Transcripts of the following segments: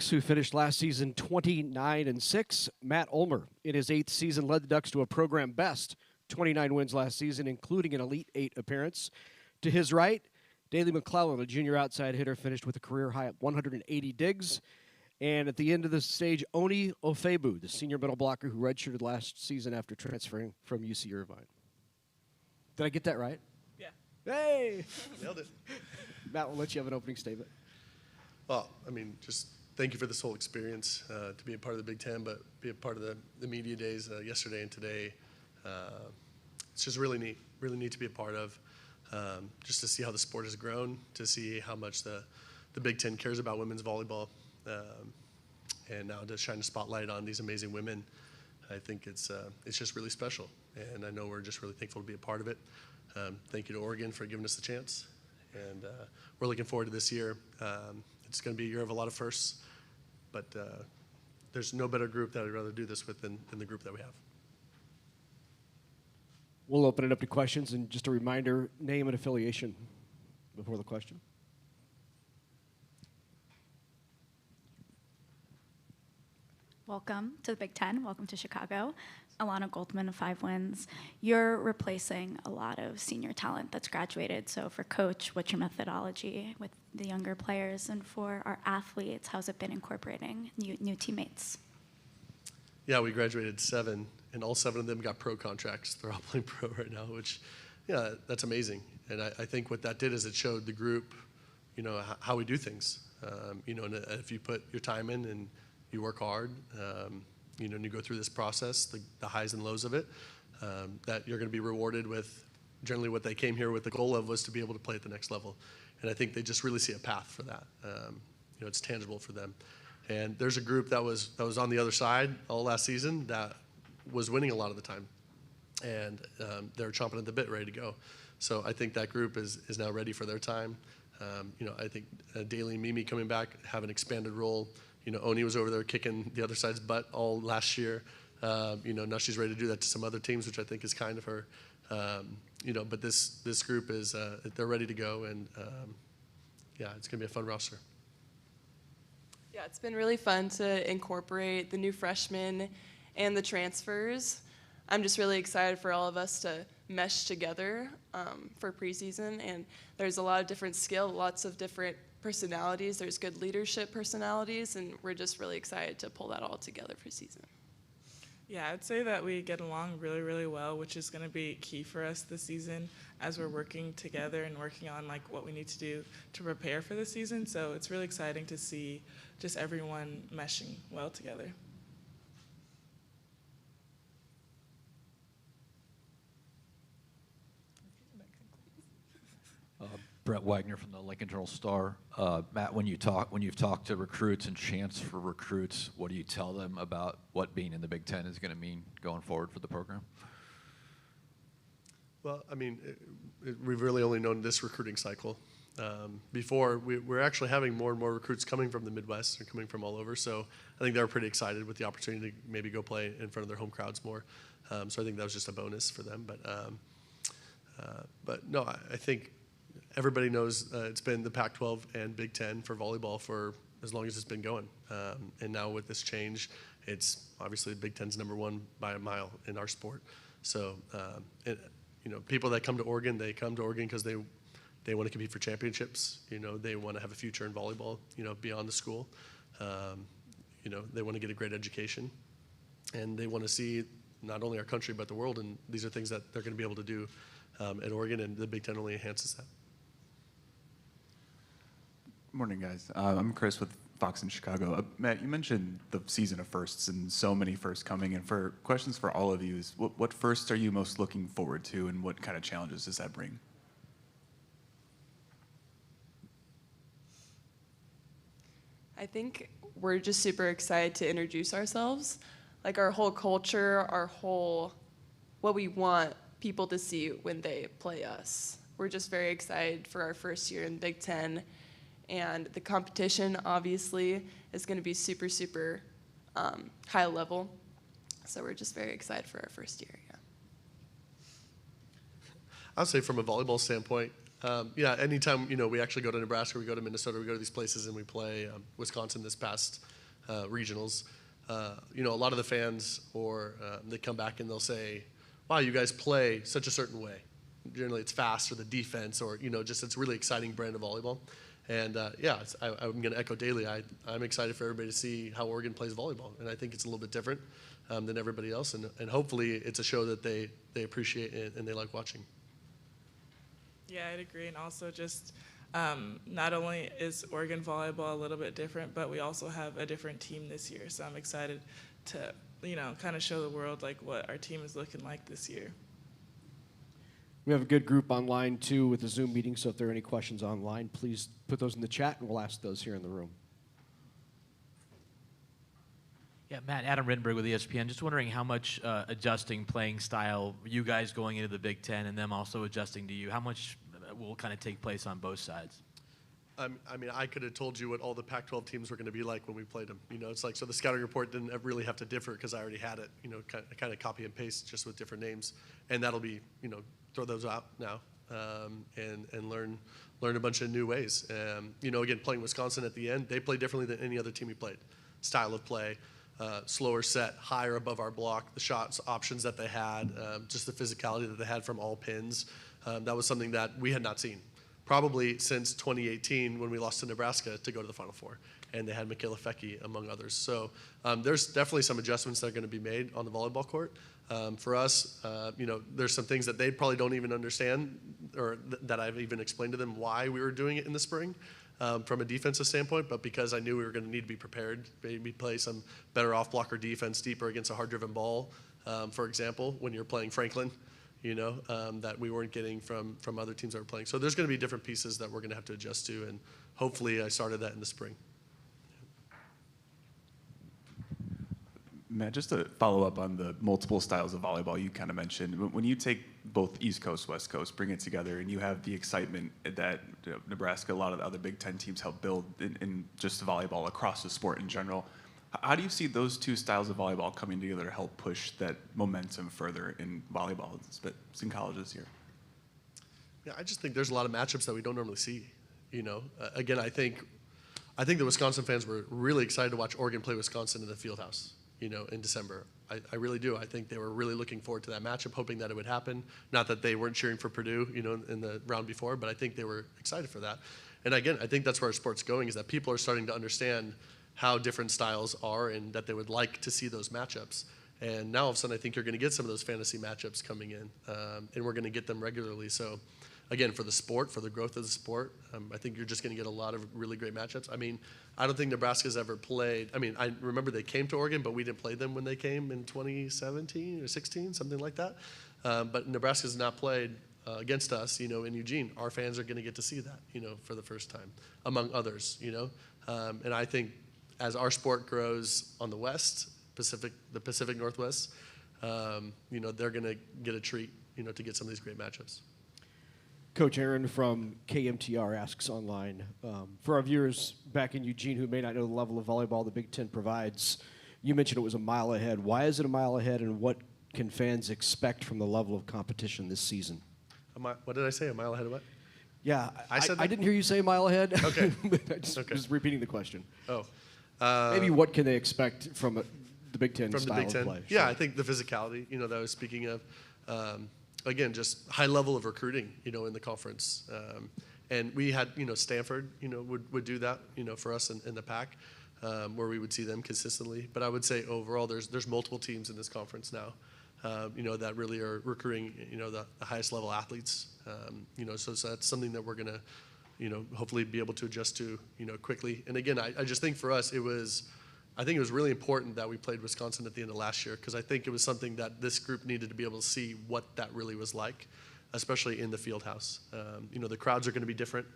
Ducks, who finished last season 29-6. Matt Ulmer, in his 8th season, led the Ducks to a program best 29 wins last season, including an Elite 8 appearance. To his right, Daley McClellan, a junior outside hitter, finished with a career high at 180 digs. And at the end of the stage, Onye Ofoegbu, the senior middle blocker who redshirted last season after transferring from UC Irvine. Did I get that right? Yeah. Hey! Nailed it. Matt, we'll let you have an opening statement. Well, I mean, just thank you for this whole experience, to be a part of the Big Ten, but be a part of the media days yesterday and today. It's just really neat to be a part of, just to see how the sport has grown, to see how much the Big Ten cares about women's volleyball, and now to shine a spotlight on these amazing women. I think it's just really special, and I know we're just really thankful to be a part of it. Thank you to Oregon for giving us the chance, and we're looking forward to this year. It's going to be a year of a lot of firsts, but there's no better group that I'd rather do this with than the group that we have. We'll open it up to questions, and just a reminder, name and affiliation before the question. Welcome to the Big Ten. Welcome to Chicago. Alana Goldman, 5 wins. You're replacing a lot of senior talent that's graduated. So for coach, what's your methodology with the younger players? And for our athletes, how's it been incorporating new teammates? Yeah, we graduated 7, and all 7 of them got pro contracts. They're all playing pro right now, which, yeah, that's amazing. And I think what that did is it showed the group, how we do things. And if you put your time in and you work hard, and you go through this process, the highs and lows of it, that you're going to be rewarded with generally what they came here with the goal of was to be able to play at the next level. And I think they just really see a path for that. It's tangible for them. And there's a group that was on the other side all last season that was winning a lot of the time. And they're chomping at the bit, ready to go. So I think that group is now ready for their time. I think Daley and Mimi coming back have an expanded role. Onye was over there kicking the other side's butt all last year. Now she's ready to do that to some other teams, which I think is kind of her. But this group is they're ready to go, and it's gonna be a fun roster. Yeah, it's been really fun to incorporate the new freshmen and the transfers. I'm just really excited for all of us to mesh together for preseason, and there's a lot of different skill, lots of different personalities. There's good leadership personalities, and we're just really excited to pull that all together for season. Yeah, I'd say that we get along really, really well, which is going to be key for us this season as we're working together and working on what we need to do to prepare for the season. So it's really exciting to see just everyone meshing well together. Brett Wagner from the Lincoln Journal-Star. Matt, when you've talked to recruits and chants for recruits, what do you tell them about what being in the Big Ten is going to mean going forward for the program? Well, I mean, we've really only known this recruiting cycle. Before, we're actually having more and more recruits coming from the Midwest and coming from all over. So I think they were pretty excited with the opportunity to maybe go play in front of their home crowds more. So I think that was just a bonus for them. But no, I think everybody knows it's been the Pac-12 and Big Ten for volleyball for as long as it's been going. And now with this change, it's obviously Big Ten's #1 by a mile in our sport. So, people that come to Oregon, they come to Oregon because they want to compete for championships. They want to have a future in volleyball, beyond the school. They want to get a great education. And they want to see not only our country but the world. And these are things that they're going to be able to do at Oregon, and the Big Ten only enhances that. Morning, guys. I'm Chris with Fox in Chicago. Matt, you mentioned the season of firsts and so many firsts coming. And for questions for all of you is, what firsts are you most looking forward to, and what kind of challenges does that bring? I think we're just super excited to introduce ourselves. Our whole culture, what we want people to see when they play us. We're just very excited for our first year in Big Ten. And the competition, obviously, is going to be super, super high level. So we're just very excited for our first year, yeah. I'll say from a volleyball standpoint, Yeah, anytime, we actually go to Nebraska, we go to Minnesota, we go to these places and we play Wisconsin this past regionals. A lot of the fans they come back and they'll say, wow, you guys play such a certain way. Generally it's fast or the defense or, just it's a really exciting brand of volleyball. And I'm going to echo Daley. I'm excited for everybody to see how Oregon plays volleyball. And I think it's a little bit different than everybody else. And hopefully it's a show that they appreciate and they like watching. Yeah, I'd agree. And also just not only is Oregon volleyball a little bit different, but we also have a different team this year. So I'm excited to, kind of show the world like what our team is looking like this year. We have a good group online, too, with the Zoom meeting, so if there are any questions online, please put those in the chat, and we'll ask those here in the room. Yeah, Matt, Adam Rittenberg with ESPN. Just wondering how much adjusting playing style, you guys going into the Big Ten and them also adjusting to you, how much will kind of take place on both sides? I could have told you what all the Pac-12 teams were going to be like when we played them. It's like, so the scouting report didn't really have to differ because I already had it, kind of copy and paste just with different names. And that'll be, throw those out now and learn a bunch of new ways. Again, playing Wisconsin at the end, they play differently than any other team we played. Style of play, slower set, higher above our block, the shots options that they had, just the physicality that they had from all pins. That was something that we had not seen. Probably since 2018 when we lost to Nebraska to go to the Final Four. And they had Michaela Fecki, among others. So there's definitely some adjustments that are going to be made on the volleyball court. For us, there's some things that they probably don't even understand or that I've even explained to them why we were doing it in the spring from a defensive standpoint, but because I knew we were going to need to be prepared, maybe play some better off-blocker defense deeper against a hard-driven ball, for example, when you're playing Franklin. That we weren't getting from other teams that were playing. So there's going to be different pieces that we're going to have to adjust to, and hopefully I started that in the spring. Matt, just to follow up on the multiple styles of volleyball you kind of mentioned, when you take both East Coast, West Coast, bring it together, and you have the excitement that Nebraska, a lot of the other Big Ten teams help build in just volleyball across the sport in general, how do you see those two styles of volleyball coming together to help push that momentum further in volleyball, but in college this year? Yeah, I just think there's a lot of matchups that we don't normally see. Again, I think the Wisconsin fans were really excited to watch Oregon play Wisconsin in the Fieldhouse, in December. I really do. I think they were really looking forward to that matchup, hoping that it would happen. Not that they weren't cheering for Purdue, in the round before, but I think they were excited for that. And again, I think that's where our sport's going, is that people are starting to understand how different styles are and that they would like to see those matchups. And now all of a sudden I think you're going to get some of those fantasy matchups coming in, and we're going to get them regularly. So again, for the sport, for the growth of the sport, I think you're just going to get a lot of really great matchups. I don't think Nebraska's ever played. I remember they came to Oregon, but we didn't play them when they came in 2017 or 16, something like that. But Nebraska's not played against us, in Eugene. Our fans are going to get to see that, for the first time, among others, and I think as our sport grows on the West, the Pacific Northwest, they're going to get a treat, to get some of these great matchups. Coach Aaron from KMTR asks online, for our viewers back in Eugene who may not know the level of volleyball the Big Ten provides, you mentioned it was a mile ahead. Why is it a mile ahead, and what can fans expect from the level of competition this season? What did I say, a mile ahead of what? Yeah, I said that? I didn't hear you say a mile ahead. Okay. I just Okay. was repeating the question. Oh. Maybe what can they expect from the Big Ten From style the Big Ten? of play? Yeah, Sure. I think the physicality, that I was speaking of. Again, just high level of recruiting, in the conference. And we had, Stanford, would do that, for us in the Pac, where we would see them consistently. But I would say overall, there's multiple teams in this conference now, that really are recruiting, the highest level athletes. So that's something that we're going to, hopefully be able to adjust to, quickly. And again, I just think for us, I think it was really important that we played Wisconsin at the end of last year, because I think it was something that this group needed to be able to see what that really was like, especially in the Fieldhouse. The crowds are going to be different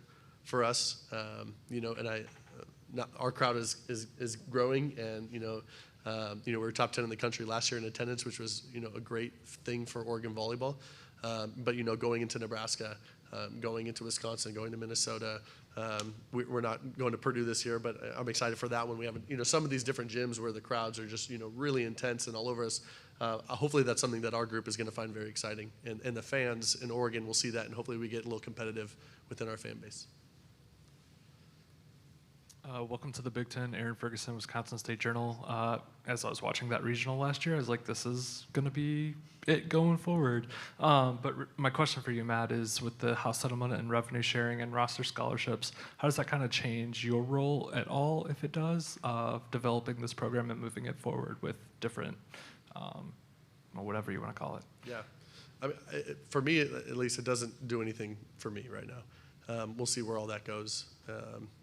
for us, and our crowd is growing, and we were top 10 in the country last year in attendance, which was a great thing for Oregon volleyball. But going into Nebraska, going into Wisconsin, going to Minnesota. We're not going to Purdue this year, but I'm excited for that one. We have some of these different gyms where the crowds are just really intense and all over us. hopefully that's something that our group is going to find very exciting. And the fans in Oregon will see that, and hopefully we get a little competitive within our fan base. Welcome to the Big Ten, Aaron Ferguson, Wisconsin State Journal. As I was watching that regional last year, I was like, this is going to be it going forward. But my question for you, Matt, is with the house settlement and revenue sharing and roster scholarships, how does that kind of change your role at all, if it does, of developing this program and moving it forward with different, or whatever you want to call it? Yeah. I mean, for me, at least, it doesn't do anything for me right now. We'll see where all that goes.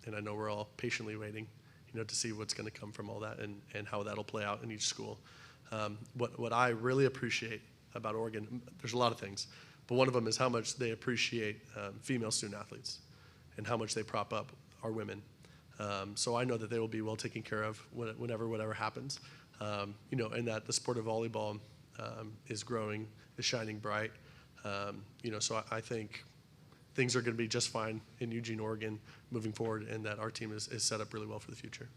And I know we're all patiently waiting, to see what's going to come from all that and how that'll play out in each school. What I really appreciate about Oregon, there's a lot of things, but one of them is how much they appreciate female student athletes and how much they prop up our women. So I know that they will be well taken care of whatever happens. And that the sport of volleyball is growing, is shining bright. So I think things are going to be just fine in Eugene, Oregon, moving forward, and that our team is set up really well for the future.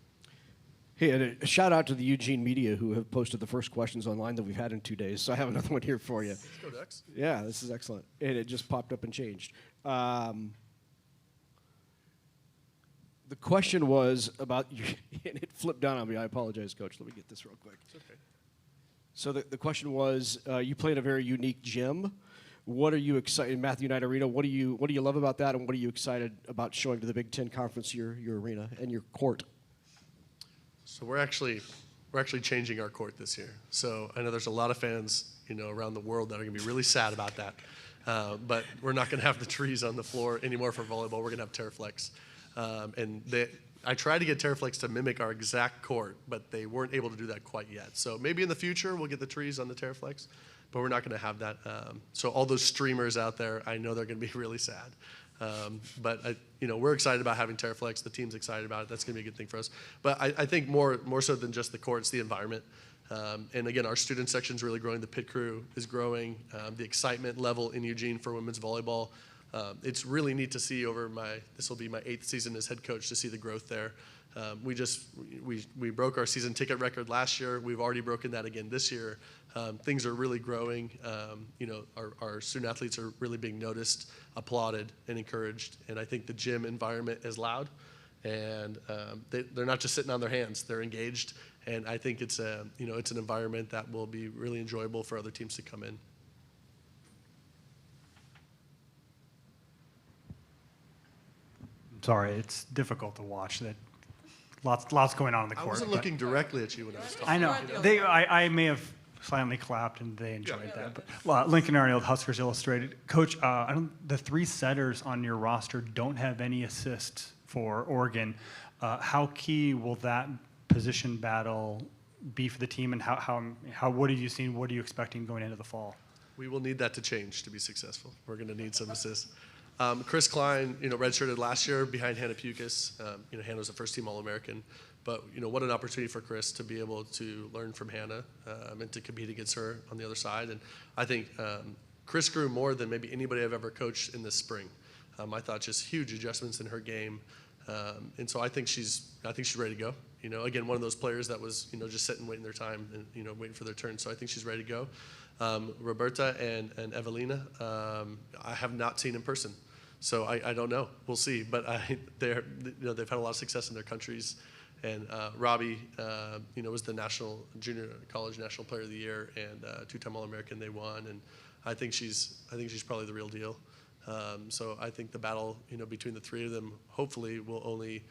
Hey, and a shout out to the Eugene media who have posted the first questions online that we've had in 2 days. So I have another one here for you. Let's go, Dex. Yeah, this is excellent. And it just popped up and changed. The question was about you, and it flipped down on me. I apologize, Coach. Let me get this real quick. It's okay. So the question was, you play in a very unique gym. What are you excited, Matthew Knight Arena? What do you love about that, and what are you excited about showing to the Big Ten Conference your arena and your court? So we're actually changing our court this year. So I know there's a lot of fans, around the world that are going to be really sad about that. But we're not going to have the trees on the floor anymore for volleyball. We're going to have Terraflex. I tried to get Terraflex to mimic our exact court, but they weren't able to do that quite yet. So maybe in the future we'll get the trees on the Terraflex, but we're not going to have that. So all those streamers out there, I know they're going to be really sad. But we're excited about having Terraflex. The team's excited about it. That's going to be a good thing for us. But I think more so than just the court, it's the environment. And again, our student section is really growing. The pit crew is growing. The excitement level in Eugene for women's volleyball. It's really neat to see this will be my 8th season as head coach, to see the growth there. We broke our season ticket record last year. We've already broken that again this year. Things are really growing. Our student athletes are really being noticed, applauded, and encouraged. And I think the gym environment is loud, and they're not just sitting on their hands. They're engaged, and I think it's an environment that will be really enjoyable for other teams to come in. Sorry, it's difficult to watch. That lots going on in the court. I wasn't looking directly at you when I was talking. I know. I may have silently clapped and they enjoyed that. But Lincoln Arnold, Huskers Illustrated. Coach, the 3 setters on your roster don't have any assists for Oregon. How key will that position battle be for the team, and how what have you seen? What are you expecting going into the fall? We will need that to change to be successful. We're going to need some assists. Chris Klein, redshirted last year behind Hannah Pukas. Hannah was a first-team All-American. But, what an opportunity for Chris to be able to learn from Hannah and to compete against her on the other side. And I think Chris grew more than maybe anybody I've ever coached in this spring. I thought just huge adjustments in her game. And so I think she's ready to go. Again, one of those players that was, just sitting, waiting their time and, waiting for their turn. So I think she's ready to go. Roberta and Evelina, I have not seen in person. So I don't know. We'll see. But they've had a lot of success in their countries. And Robbie, was the junior college national player of the year and 2-time All-American. They won, and I think she's probably the real deal. So I think the battle, between the 3 of them, hopefully will only,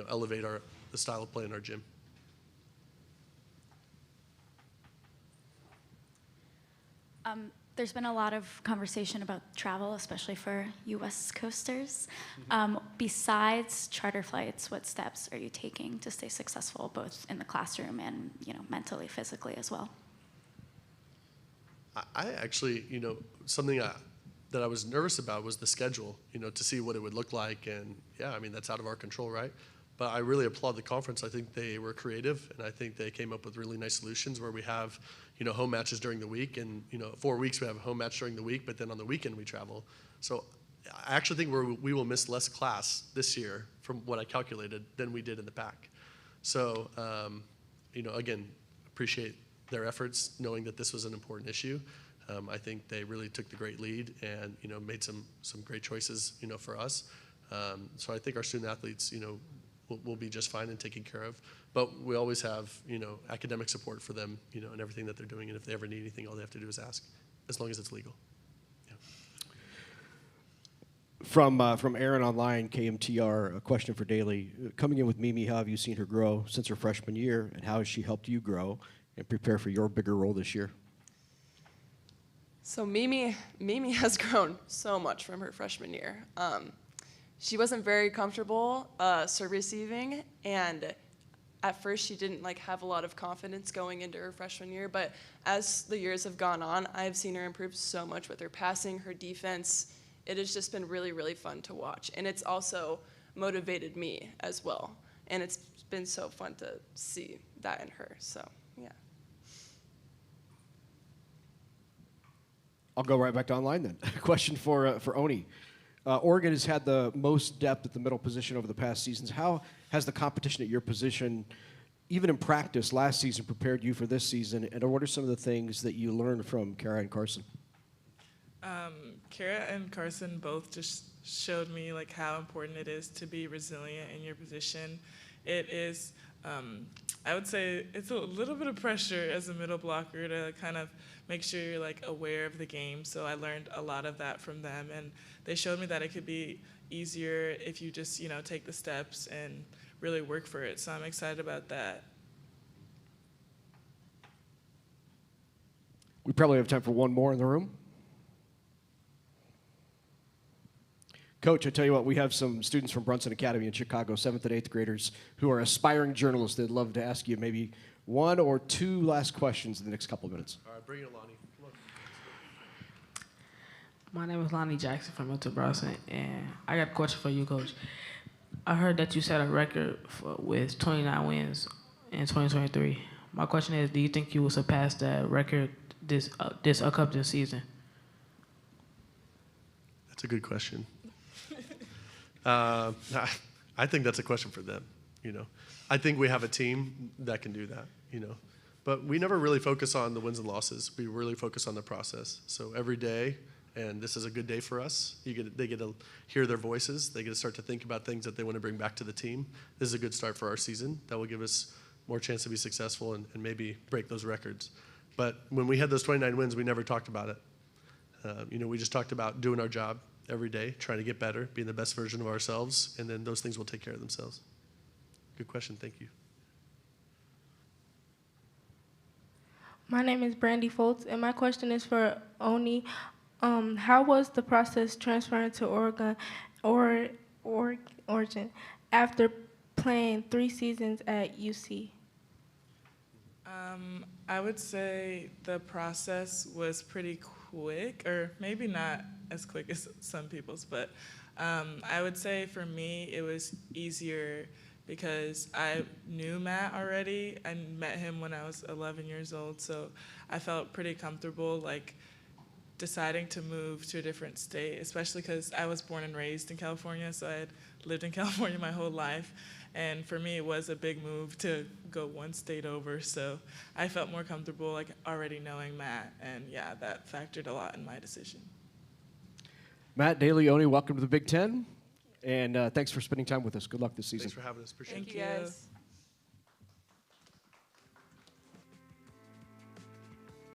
elevate the style of play in our gym. There's been a lot of conversation about travel, especially for you West Coasters. Besides charter flights, what steps are you taking to stay successful, both in the classroom and mentally, physically as well? I actually, something that I was nervous about was the schedule, to see what it would look like. And yeah, I mean, that's out of our control, right? But I really applaud the conference. I think they were creative, and I think they came up with really nice solutions where we have, home matches during the week, and 4 weeks we have a home match during the week, but then on the weekend we travel. So I actually think we will miss less class this year from what I calculated than we did in the pack. So, again, appreciate their efforts, knowing that this was an important issue. I think they really took the great lead and, made some great choices, for us. So I think our student athletes, will be just fine and taken care of. But we always have, academic support for them, and everything that they're doing. And if they ever need anything, all they have to do is ask, as long as it's legal. From Aaron online, KMTR, a question for Daley. Coming in with Mimi, how have you seen her grow since her freshman year, and how has she helped you grow and prepare for your bigger role this year? So Mimi has grown so much from her freshman year. She wasn't very comfortable serve receiving, and at first she didn't have a lot of confidence going into her freshman year, but as the years have gone on, I've seen her improve so much with her passing, her defense. It has just been really, really fun to watch, and it's also motivated me as well, and it's been so fun to see that in her, so yeah. I'll go right back to online then. Question for Onye. Oregon has had the most depth at the middle position over the past seasons. How has the competition at your position, even in practice last season, prepared you for this season? And what are some of the things that you learned from Kara and Carson? Kara and Carson both just showed me how important it is to be resilient in your position. It is, I would say, it's a little bit of pressure as a middle blocker to kind of make sure you're aware of the game. So I learned a lot of that from them, and they showed me that it could be easier if you just take the steps and really work for it. So I'm excited about that. We probably have time for one more in the room. Coach, I tell you what, we have some students from Brunson Academy in Chicago, 7th and 8th graders, who are aspiring journalists. They'd love to ask you maybe one or two last questions in the next couple of minutes. All right, bring it, Lonnie. Come on. My name is Lonnie Jackson from Milton Brunson, and I got a question for you, Coach. I heard that you set a record with 29 wins in 2023. My question is, do you think you will surpass that record this upcoming season? That's a good question. I think that's a question for them, I think we have a team that can do that, But we never really focus on the wins and losses. We really focus on the process. So every day, and this is a good day for us, they get to hear their voices. They get to start to think about things that they want to bring back to the team. This is a good start for our season. That will give us more chance to be successful and maybe break those records. But when we had those 29 wins, we never talked about it. We just talked about doing our job every day, trying to get better, being the best version of ourselves, and then those things will take care of themselves. Good question. Thank you. My name is Brandy Foltz, and my question is for Onye. How was the process transferring to Oregon after playing 3 seasons at UC? I would say the process was pretty quick, or maybe not as quick as some people's, but I would say for me it was easier because I knew Matt already. I met him when I was 11 years old, so I felt pretty comfortable deciding to move to a different state, especially because I was born and raised in California, so I had lived in California my whole life. And for me, it was a big move to go one state over, so I felt more comfortable already knowing Matt, and yeah, that factored a lot in my decision. Matt, Daley, Onye, welcome to the Big Ten, and thanks for spending time with us. Good luck this season. Thanks for having us. Appreciate it. Thank you guys.